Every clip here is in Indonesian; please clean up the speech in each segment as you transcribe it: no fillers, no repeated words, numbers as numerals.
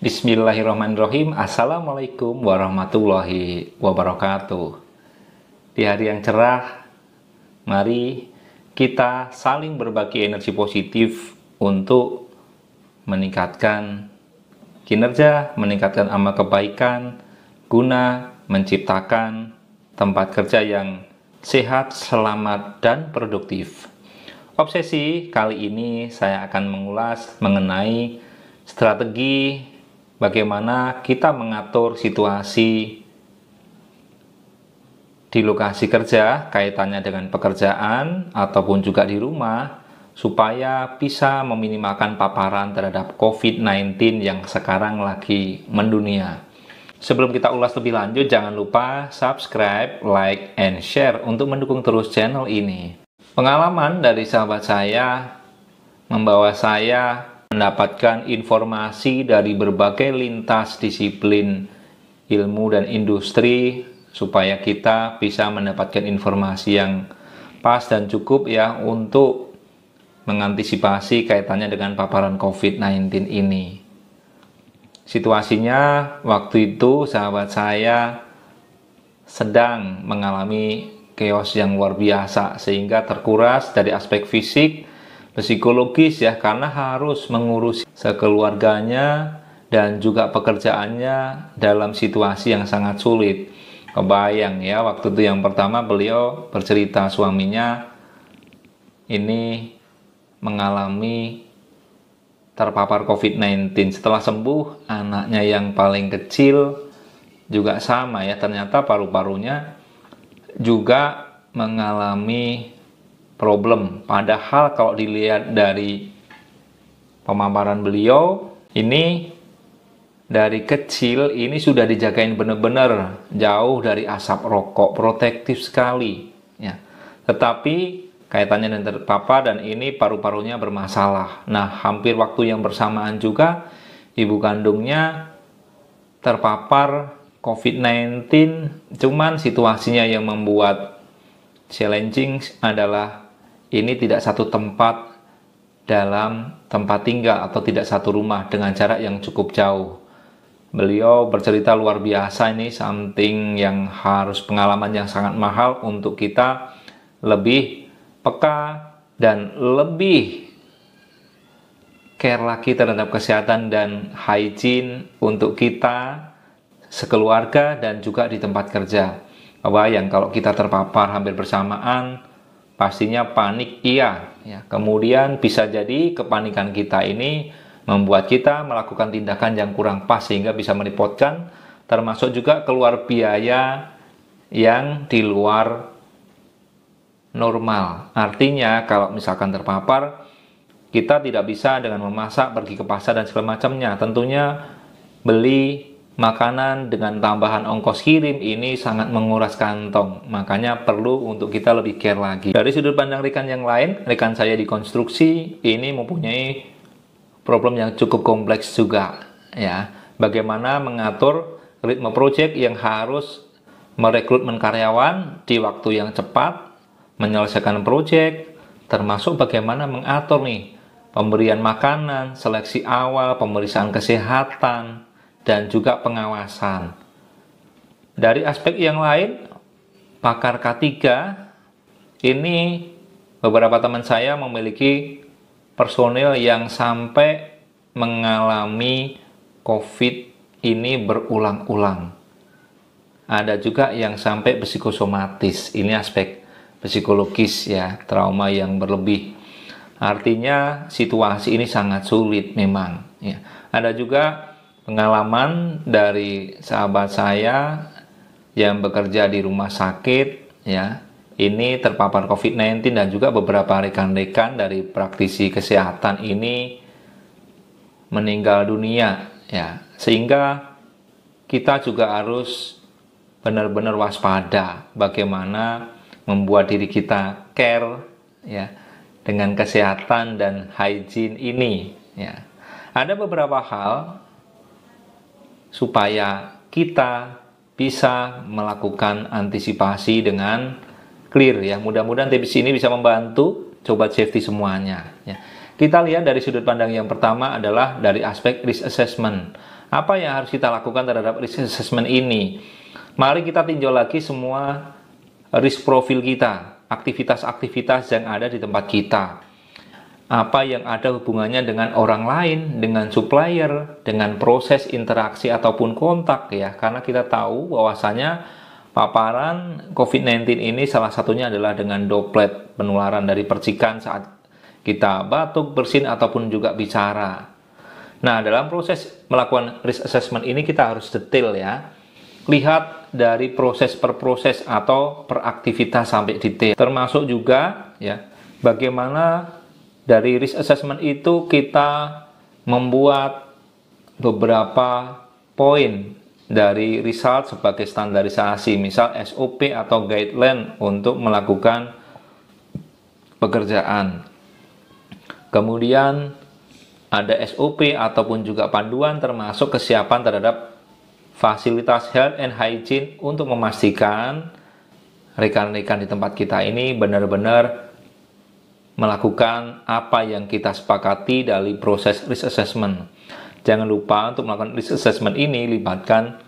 Bismillahirrahmanirrahim. Assalamualaikum warahmatullahi wabarakatuh. Di hari yang cerah, mari kita saling berbagi energi positif untuk meningkatkan kinerja, meningkatkan amal kebaikan, guna menciptakan tempat kerja yang sehat, selamat, dan produktif. Obsesi kali ini saya akan mengulas mengenai strategi bagaimana kita mengatur situasi di lokasi kerja, kaitannya dengan pekerjaan ataupun juga di rumah, supaya bisa meminimalkan paparan terhadap COVID-19 yang sekarang lagi mendunia. Sebelum kita ulas lebih lanjut, jangan lupa subscribe, like, and share untuk mendukung terus channel ini. Pengalaman dari sahabat saya membawa saya mendapatkan informasi dari berbagai lintas disiplin ilmu dan industri supaya kita bisa mendapatkan informasi yang pas dan cukup ya untuk mengantisipasi kaitannya dengan paparan COVID-19 ini. Situasinya waktu itu sahabat saya sedang mengalami chaos yang luar biasa sehingga terkuras dari aspek fisik, psikologis ya, karena harus mengurus sekeluarganya dan juga pekerjaannya dalam situasi yang sangat sulit. Kebayang ya, waktu itu yang pertama beliau bercerita suaminya ini mengalami terpapar COVID-19. Setelah sembuh, anaknya yang paling kecil juga sama ya, ternyata paru-parunya juga mengalami problem. Padahal kalau dilihat dari pemaparan beliau, ini dari kecil ini sudah dijagain benar-benar jauh dari asap rokok, protektif sekali ya. Tetapi kaitannya dengan terpapar dan ini paru-parunya bermasalah. Nah, hampir waktu yang bersamaan juga ibu kandungnya terpapar COVID-19, cuman situasinya yang membuat challenging adalah ini tidak satu tempat dalam tempat tinggal atau tidak satu rumah dengan jarak yang cukup jauh. Beliau bercerita luar biasa, ini something yang harus pengalaman yang sangat mahal untuk kita lebih peka dan lebih care lagi terhadap kesehatan dan hygiene untuk kita, sekeluarga, dan juga di tempat kerja. Kebayang kalau kita terpapar hampir bersamaan, pastinya panik iya ya. Kemudian bisa jadi kepanikan kita ini membuat kita melakukan tindakan yang kurang pas sehingga bisa merepotkan, termasuk juga keluar biaya yang di luar normal. Artinya kalau misalkan terpapar, kita tidak bisa dengan memasak, pergi ke pasar dan segala macamnya. Tentunya beli makanan dengan tambahan ongkos kirim ini sangat menguras kantong. Makanya perlu untuk kita lebih care lagi. Dari sudut pandang rekan yang lain, rekan saya di konstruksi ini mempunyai problem yang cukup kompleks juga ya. Bagaimana mengatur ritme project yang harus merekrutmen karyawan di waktu yang cepat, menyelesaikan project, termasuk bagaimana mengatur nih pemberian makanan, seleksi awal, pemeriksaan kesehatan, dan juga pengawasan. Dari aspek yang lain, pakar K3 ini beberapa teman saya memiliki personil yang sampai mengalami COVID ini berulang-ulang. Ada juga yang sampai psikosomatis, ini aspek psikologis ya, trauma yang berlebih. Artinya situasi ini sangat sulit memang ya. Ada juga pengalaman dari sahabat saya yang bekerja di rumah sakit ya, ini terpapar COVID-19 dan juga beberapa rekan-rekan dari praktisi kesehatan ini meninggal dunia ya, sehingga kita juga harus benar-benar waspada bagaimana membuat diri kita care ya dengan kesehatan dan hygiene ini ya. Ada beberapa hal supaya kita bisa melakukan antisipasi dengan clear ya. Mudah-mudahan tips ini bisa membantu sobat safety semuanya ya. Kita lihat dari sudut pandang yang pertama adalah dari aspek risk assessment. Apa yang harus kita lakukan terhadap risk assessment ini? Mari kita tinjau lagi semua risk profile kita, aktivitas-aktivitas yang ada di tempat kita. Apa yang ada hubungannya dengan orang lain, dengan supplier, dengan proses interaksi ataupun kontak ya. Karena kita tahu bahwasanya paparan COVID-19 ini salah satunya adalah dengan droplet penularan dari percikan saat kita batuk, bersin, ataupun juga bicara. Nah, dalam proses melakukan risk assessment ini kita harus detail ya. Lihat dari proses per proses atau per aktivitas sampai detail. Termasuk juga ya, bagaimana dari risk assessment itu kita membuat beberapa poin dari result sebagai standarisasi, misal SOP atau guideline untuk melakukan pekerjaan. Kemudian ada SOP ataupun juga panduan termasuk kesiapan terhadap fasilitas health and hygiene untuk memastikan rekan-rekan di tempat kita ini benar-benar melakukan apa yang kita sepakati dari proses risk assessment. Jangan lupa untuk melakukan risk assessment ini libatkan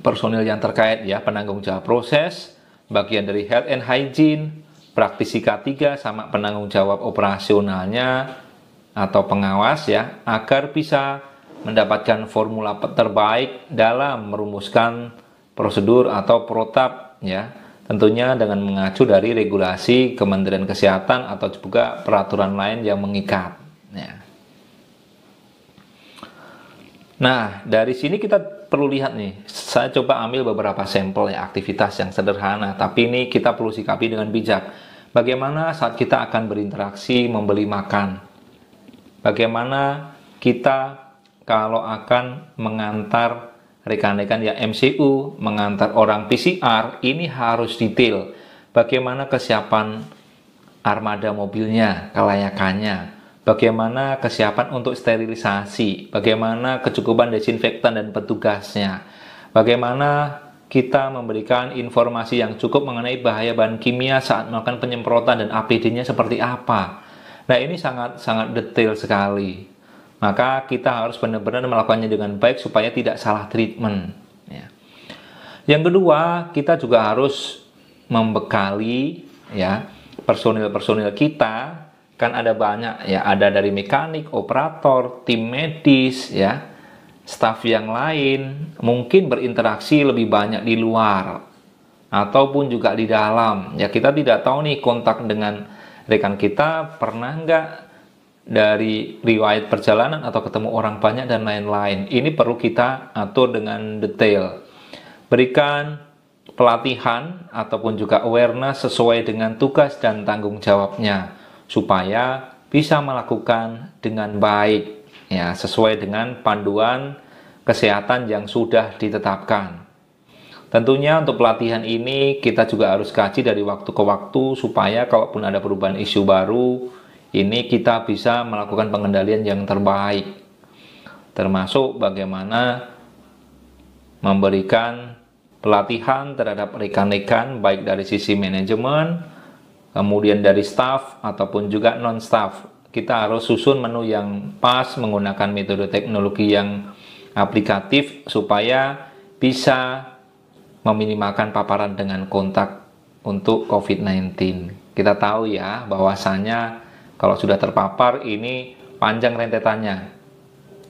personil yang terkait ya, penanggung jawab proses, bagian dari health and hygiene, praktisi K3 sama penanggung jawab operasionalnya atau pengawas ya, agar bisa mendapatkan formula terbaik dalam merumuskan prosedur atau protap ya, tentunya dengan mengacu dari regulasi Kementerian Kesehatan atau juga peraturan lain yang mengikat ya. Nah, dari sini kita perlu lihat nih, saya coba ambil beberapa sampel ya, aktivitas yang sederhana, tapi ini kita perlu sikapi dengan bijak. Bagaimana saat kita akan berinteraksi membeli makan? Bagaimana kita kalau akan mengantar rekan-rekan ya MCU, mengantar orang PCR, ini harus detail. Bagaimana kesiapan armada mobilnya, kelayakannya. Bagaimana kesiapan untuk sterilisasi, bagaimana kecukupan desinfektan dan petugasnya, bagaimana kita memberikan informasi yang cukup mengenai bahaya bahan kimia saat melakukan penyemprotan dan APD-nya seperti apa. Nah, ini sangat detail sekali. Maka kita harus benar-benar melakukannya dengan baik supaya tidak salah treatment. Ya. Yang kedua, kita juga harus membekali ya personil-personil kita. Kan ada banyak ya, ada dari mekanik, operator, tim medis ya, staf yang lain, mungkin berinteraksi lebih banyak di luar ataupun juga di dalam ya. Kita tidak tahu nih kontak dengan rekan kita pernah nggak dari riwayat perjalanan atau ketemu orang banyak dan lain-lain. Ini perlu kita atur dengan detail. Berikan pelatihan ataupun juga awareness sesuai dengan tugas dan tanggung jawabnya, supaya bisa melakukan dengan baik ya, sesuai dengan panduan kesehatan yang sudah ditetapkan. Tentunya untuk pelatihan ini kita juga harus kaji dari waktu ke waktu supaya kalaupun ada perubahan isu baru, ini kita bisa melakukan pengendalian yang terbaik. Termasuk bagaimana memberikan pelatihan terhadap rekan-rekan baik dari sisi manajemen, kemudian dari staff ataupun juga non-staff. Kita harus susun menu yang pas menggunakan metode teknologi yang aplikatif supaya bisa meminimalkan paparan dengan kontak untuk COVID-19. Kita tahu ya bahwasanya kalau sudah terpapar ini panjang rentetannya.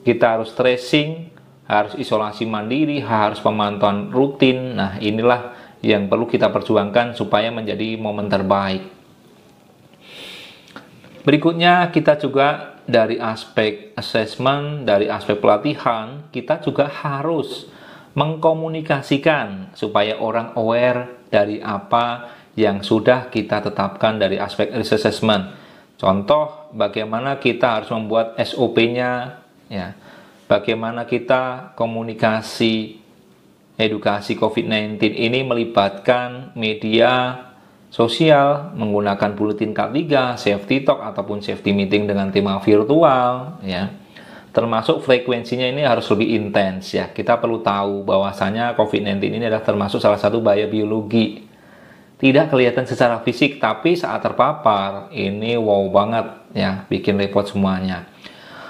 Kita harus tracing, harus isolasi mandiri, harus pemantauan rutin. Nah, inilah yang perlu kita perjuangkan supaya menjadi momen terbaik. Berikutnya kita juga dari aspek assessment, dari aspek pelatihan, kita juga harus mengkomunikasikan supaya orang aware dari apa yang sudah kita tetapkan dari aspek risk assessment. Contoh, bagaimana kita harus membuat SOP-nya, ya, bagaimana kita komunikasi edukasi COVID-19 ini melibatkan media sosial, menggunakan buletin K3, safety talk ataupun safety meeting dengan tema virtual, ya. Termasuk frekuensinya ini harus lebih intens ya. Kita perlu tahu bahwasanya COVID-19 ini adalah termasuk salah satu bahaya biologi. Tidak kelihatan secara fisik, tapi saat terpapar ini wow banget ya, bikin repot semuanya.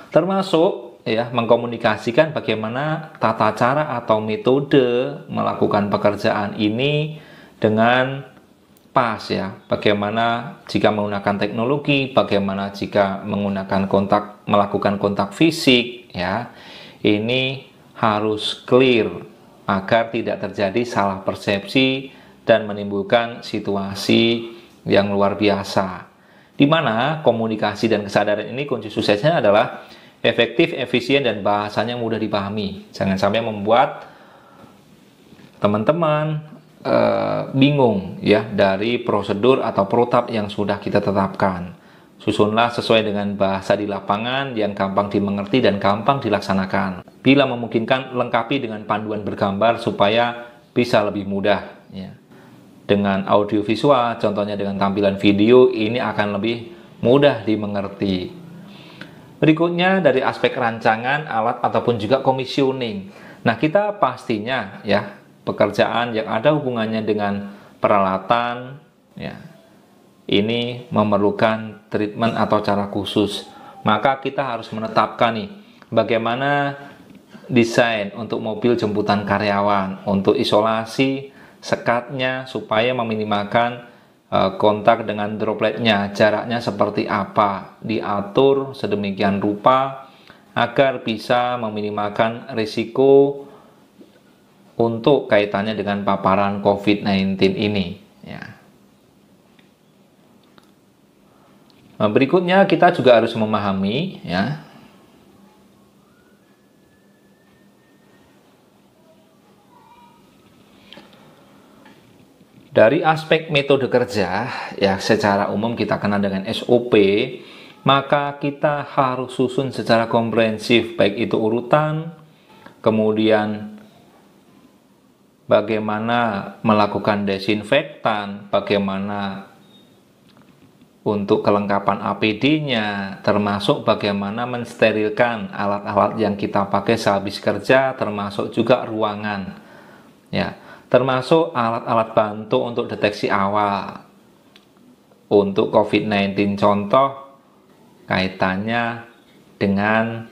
Termasuk ya mengkomunikasikan bagaimana tata cara atau metode melakukan pekerjaan ini dengan pas ya. Bagaimana jika menggunakan teknologi, bagaimana jika melakukan kontak fisik ya. Ini harus clear agar tidak terjadi salah persepsi dan menimbulkan situasi yang luar biasa. Di mana komunikasi dan kesadaran ini kunci suksesnya adalah efektif, efisien, dan bahasanya mudah dipahami. Jangan sampai membuat teman-teman bingung ya dari prosedur atau protap yang sudah kita tetapkan. Susunlah sesuai dengan bahasa di lapangan yang gampang dimengerti dan gampang dilaksanakan. Bila memungkinkan, lengkapi dengan panduan bergambar supaya bisa lebih mudah ya. Dengan audio visual, contohnya dengan tampilan video, ini akan lebih mudah dimengerti. Berikutnya dari aspek rancangan, alat ataupun juga commissioning. Nah, kita pastinya ya pekerjaan yang ada hubungannya dengan peralatan ya, ini memerlukan treatment atau cara khusus. Maka kita harus menetapkan nih bagaimana desain untuk mobil jemputan karyawan, untuk isolasi sekatnya supaya meminimalkan kontak dengan dropletnya, jaraknya seperti apa, diatur sedemikian rupa agar bisa meminimalkan risiko untuk kaitannya dengan paparan COVID-19 ini ya. Nah, berikutnya kita juga harus memahami ya, dari aspek metode kerja ya, secara umum kita kenal dengan SOP, maka kita harus susun secara komprehensif, baik itu urutan, kemudian bagaimana melakukan desinfektan, bagaimana untuk kelengkapan APD-nya, termasuk bagaimana mensterilkan alat-alat yang kita pakai sehabis kerja, termasuk juga ruangan ya, termasuk alat-alat bantu untuk deteksi awal untuk COVID-19. Contoh kaitannya dengan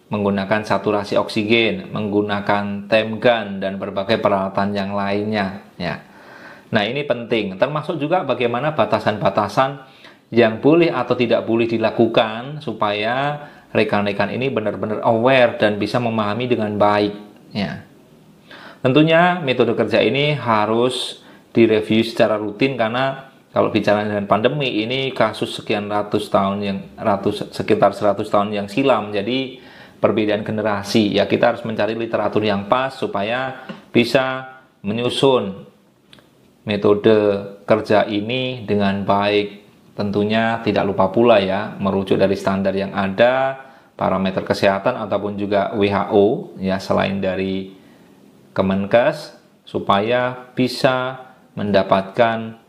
menggunakan saturasi oksigen, menggunakan time gun, dan berbagai peralatan yang lainnya ya. Nah, ini penting, termasuk juga bagaimana batasan-batasan yang boleh atau tidak boleh dilakukan supaya rekan-rekan ini benar-benar aware dan bisa memahami dengan baik ya. Tentunya metode kerja ini harus direview secara rutin, karena kalau bicara dengan pandemi ini kasus sekian ratus tahun sekitar 100 tahun yang silam, jadi perbedaan generasi ya, kita harus mencari literatur yang pas supaya bisa menyusun metode kerja ini dengan baik. Tentunya tidak lupa pula ya merujuk dari standar yang ada, parameter kesehatan ataupun juga WHO ya, selain dari Kemenkes, supaya bisa mendapatkan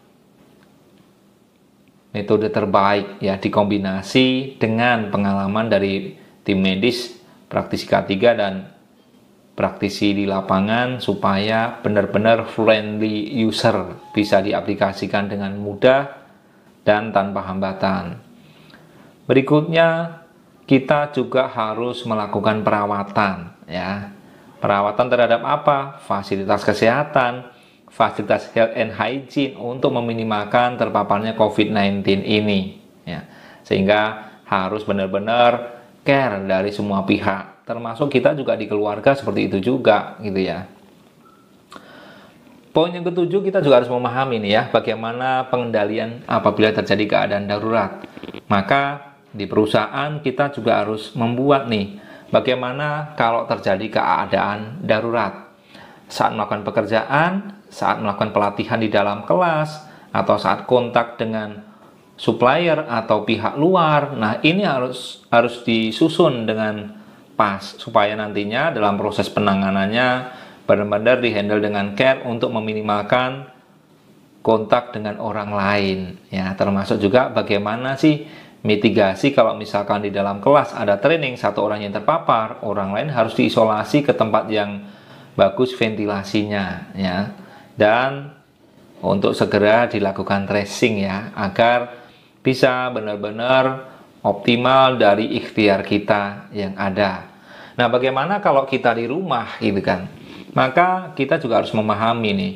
metode terbaik ya, dikombinasi dengan pengalaman dari tim medis, praktisi K3 dan praktisi di lapangan, supaya benar-benar friendly user, bisa diaplikasikan dengan mudah dan tanpa hambatan. Berikutnya, kita juga harus melakukan perawatan ya. Perawatan terhadap apa? Fasilitas kesehatan, fasilitas health and hygiene untuk meminimalkan terpaparnya COVID-19 ini ya. Sehingga harus benar-benar care dari semua pihak, termasuk kita juga di keluarga seperti itu juga gitu ya. Poin yang ketujuh, kita juga harus memahami nih ya, bagaimana pengendalian apabila terjadi keadaan darurat. Maka di perusahaan kita juga harus membuat nih bagaimana kalau terjadi keadaan darurat saat melakukan pekerjaan, saat melakukan pelatihan di dalam kelas, atau saat kontak dengan supplier atau pihak luar. Nah, ini harus disusun dengan pas supaya nantinya dalam proses penanganannya benar-benar dihandle dengan care untuk meminimalkan kontak dengan orang lain ya, termasuk juga bagaimana sih mitigasi kalau misalkan di dalam kelas ada training, satu orang yang terpapar, orang lain harus diisolasi ke tempat yang bagus ventilasinya ya, dan untuk segera dilakukan tracing ya, agar bisa benar-benar optimal dari ikhtiar kita yang ada. Nah, bagaimana kalau kita di rumah gitu kan? Maka kita juga harus memahami nih,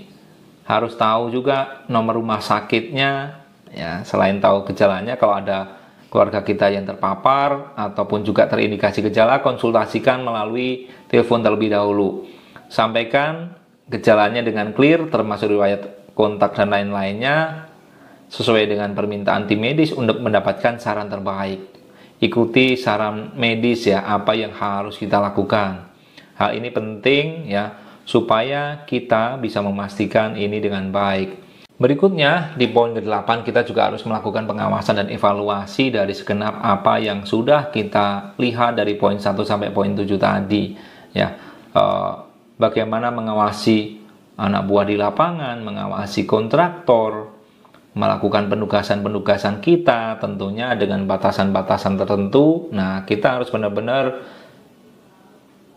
harus tahu juga nomor rumah sakitnya, ya. Selain tahu gejalanya, kalau ada keluarga kita yang terpapar ataupun juga terindikasi gejala, konsultasikan melalui telepon terlebih dahulu. Sampaikan gejalanya dengan clear, termasuk riwayat kontak dan lain-lainnya, sesuai dengan permintaan tim medis untuk mendapatkan saran terbaik. Ikuti saran medis ya, apa yang harus kita lakukan. Hal ini penting ya, supaya kita bisa memastikan ini dengan baik. Berikutnya, di poin ke-8 kita juga harus melakukan pengawasan dan evaluasi dari segenap apa yang sudah kita lihat dari poin 1 sampai poin 7 tadi. Ya, bagaimana mengawasi anak buah di lapangan, mengawasi kontraktor, melakukan penugasan-penugasan kita tentunya dengan batasan-batasan tertentu. Nah, kita harus benar-benar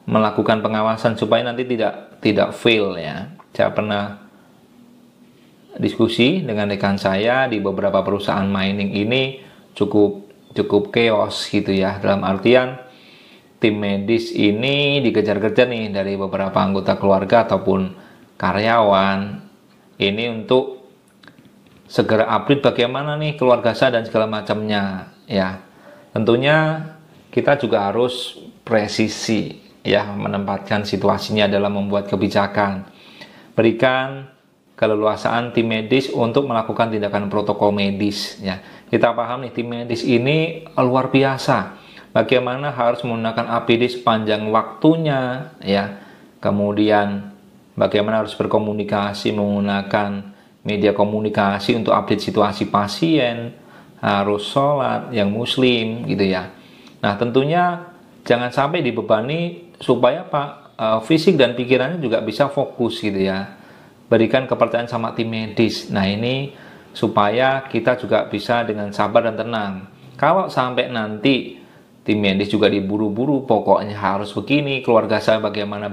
melakukan pengawasan supaya nanti tidak fail ya. Saya pernah diskusi dengan rekan saya di beberapa perusahaan mining ini cukup chaos gitu ya. Dalam artian tim medis ini dikejar-kejar nih dari beberapa anggota keluarga ataupun karyawan ini untuk segera update bagaimana nih keluarga saya dan segala macamnya ya. Tentunya kita juga harus presisi ya, menempatkan situasinya dalam membuat kebijakan. Berikan keleluasaan tim medis untuk melakukan tindakan protokol medis ya. Kita paham nih, tim medis ini luar biasa. Bagaimana harus menggunakan APD sepanjang waktunya ya. Kemudian bagaimana harus berkomunikasi menggunakan media komunikasi untuk update situasi pasien, harus sholat yang muslim gitu ya. Nah, tentunya jangan sampai dibebani supaya fisik dan pikirannya juga bisa fokus gitu ya. Berikan kepercayaan sama tim medis. Nah, ini supaya kita juga bisa dengan sabar dan tenang. Kalau sampai nanti tim medis juga diburu-buru, pokoknya harus begini, keluarga saya bagaimana.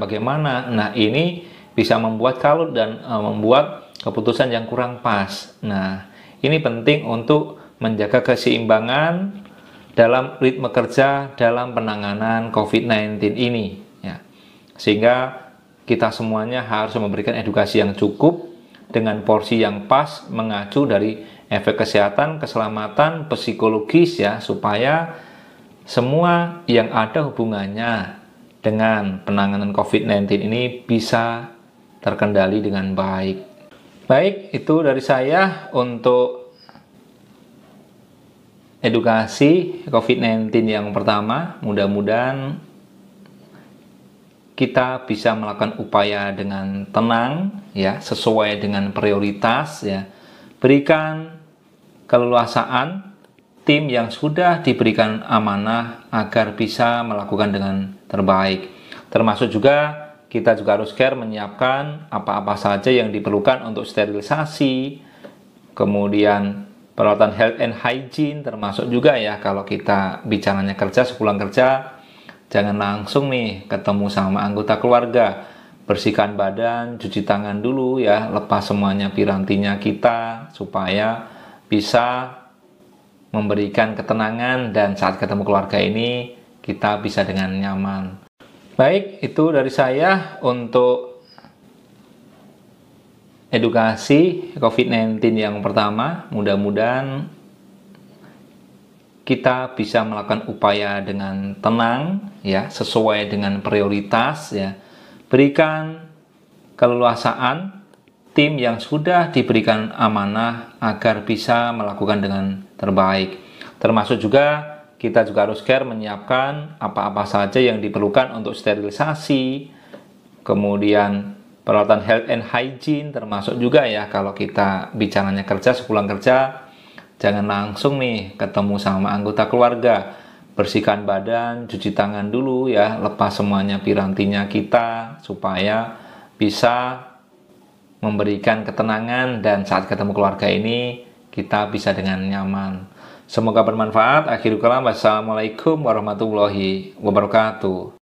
Nah, ini bisa membuat kalut dan membuat keputusan yang kurang pas. Nah, ini penting untuk menjaga keseimbangan dalam ritme kerja dalam penanganan COVID-19 ini ya. Sehingga kita semuanya harus memberikan edukasi yang cukup dengan porsi yang pas, mengacu dari efek kesehatan, keselamatan, psikologis ya, supaya semua yang ada hubungannya dengan penanganan COVID-19 ini bisa terkendali dengan baik. Baik, itu dari saya untuk edukasi COVID-19 yang pertama. Mudah-mudahan kita bisa melakukan upaya dengan tenang ya, sesuai dengan prioritas ya. Berikan keleluasaan tim yang sudah diberikan amanah agar bisa melakukan dengan terbaik. Termasuk juga kita juga harus care menyiapkan apa-apa saja yang diperlukan untuk sterilisasi, kemudian peralatan health and hygiene, termasuk juga ya kalau kita bicaranya kerja, sepulang kerja, jangan langsung nih ketemu sama anggota keluarga. Bersihkan badan, cuci tangan dulu ya, lepas semuanya pirantinya kita, supaya bisa memberikan ketenangan dan saat ketemu keluarga ini kita bisa dengan nyaman. Baik, itu dari saya untuk edukasi COVID-19 yang pertama. Mudah-mudahan kita bisa melakukan upaya dengan tenang ya, sesuai dengan prioritas ya. Berikan keleluasaan tim yang sudah diberikan amanah agar bisa melakukan dengan terbaik. Termasuk juga kita juga harus care menyiapkan apa-apa saja yang diperlukan untuk sterilisasi, kemudian peralatan health and hygiene, termasuk juga ya kalau kita bicaranya kerja, sepulang kerja, jangan langsung nih ketemu sama anggota keluarga. Bersihkan badan, cuci tangan dulu ya, lepas semuanya pirantinya kita, supaya bisa memberikan ketenangan dan saat ketemu keluarga ini kita bisa dengan nyaman. Semoga bermanfaat. Akhirul kalam, wassalamualaikum warahmatullahi wabarakatuh.